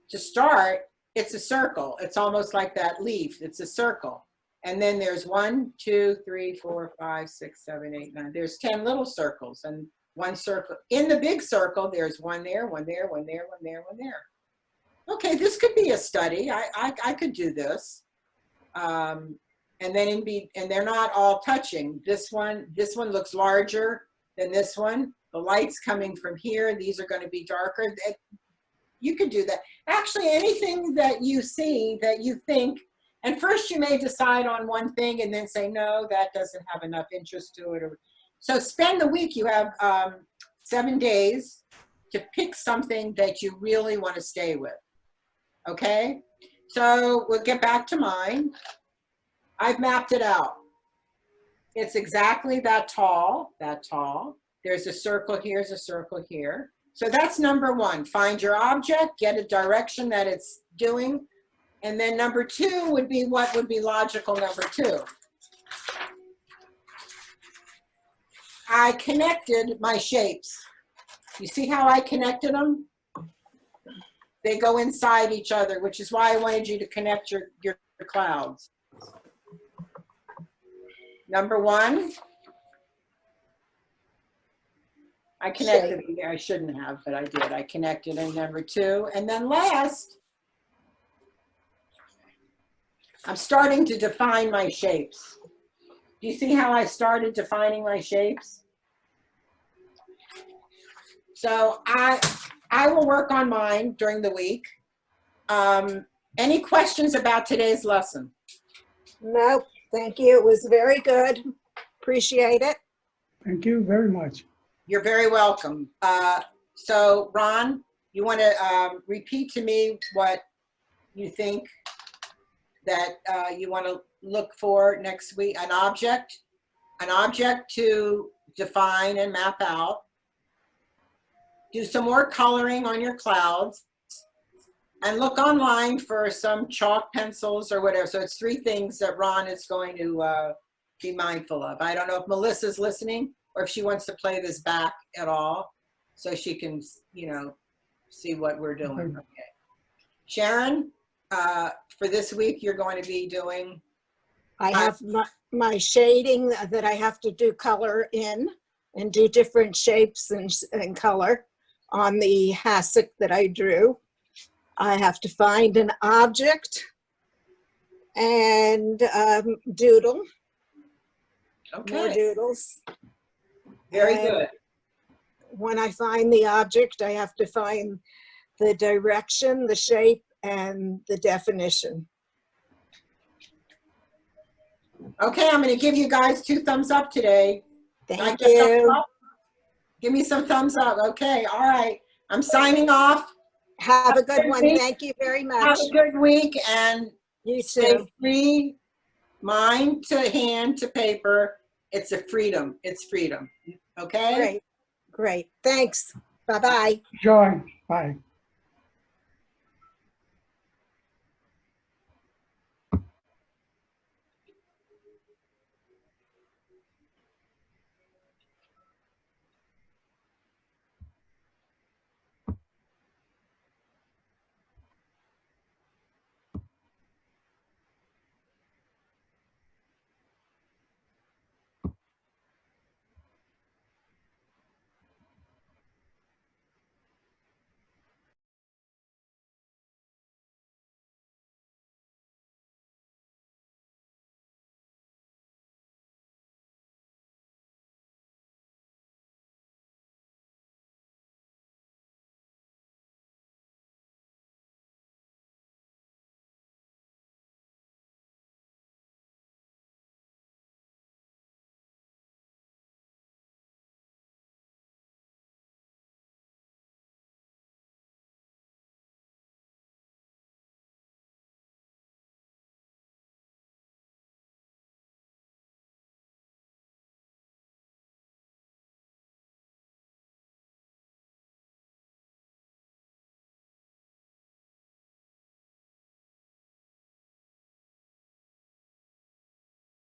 to start, it's a circle. It's almost like that leaf. It's a circle. And then there's 1, 2, 3, 4, 5, 6, 7, 8, 9. There's 10 little circles and 1 circle. In the big circle, there's 1 there, 1 there, 1 there, 1 there, 1 there. Okay, this could be a study. I could do this. And they're not all touching. This one looks larger than this one. The light's coming from here. These are going to be darker. You could do that. Actually, anything that you see that you think, and first you may decide on one thing and then say, no, that doesn't have enough interest to it. So spend the week. You have 7 days to pick something that you really want to stay with. Okay? So we'll get back to mine. I've mapped it out. It's exactly that tall, that tall. There's a circle here, there's a circle here. So that's number 1. Find your object, get a direction that it's doing. And then number 2 would be, what would be logical number 2? I connected my shapes. You see how I connected them? They go inside each other, which is why I wanted you to connect your clouds. Number 1, I connected, I shouldn't have, but I did. I connected in number 2. And then last, I'm starting to define my shapes. Do you see how I started defining my shapes? So I will work on mine during the week. Any questions about today's lesson? No, thank you. It was very good. Appreciate it. Thank you very much. You're very welcome. So Ron, you want to repeat to me what you think that you want to look for next week? An object to define and map out. Do some more coloring on your clouds, and look online for some chalk pencils or whatever. So it's 3 things that Ron is going to be mindful of. I don't know if Melissa's listening or if she wants to play this back at all so she can, you know, see what we're doing. Okay. Sharon, for this week, you're going to be doing? I have my shading that I have to do color in and do different shapes and color on the hassock that I drew. I have to find an object and doodle. Okay. More doodles. Very And good. when I find the object, I have to find the direction, the shape, and the definition. Okay, I'm going to give you guys 2 thumbs up today. Can I Thank get thumbs you. up? Give me some thumbs up. Okay, all right. I'm signing off. Have a good Good one. week. Thank you very Have much. a good week and You stay too. free, mind to hand to paper. It's a freedom. It's freedom. Okay? Great. Great. Thanks. Bye-bye. Joy, bye.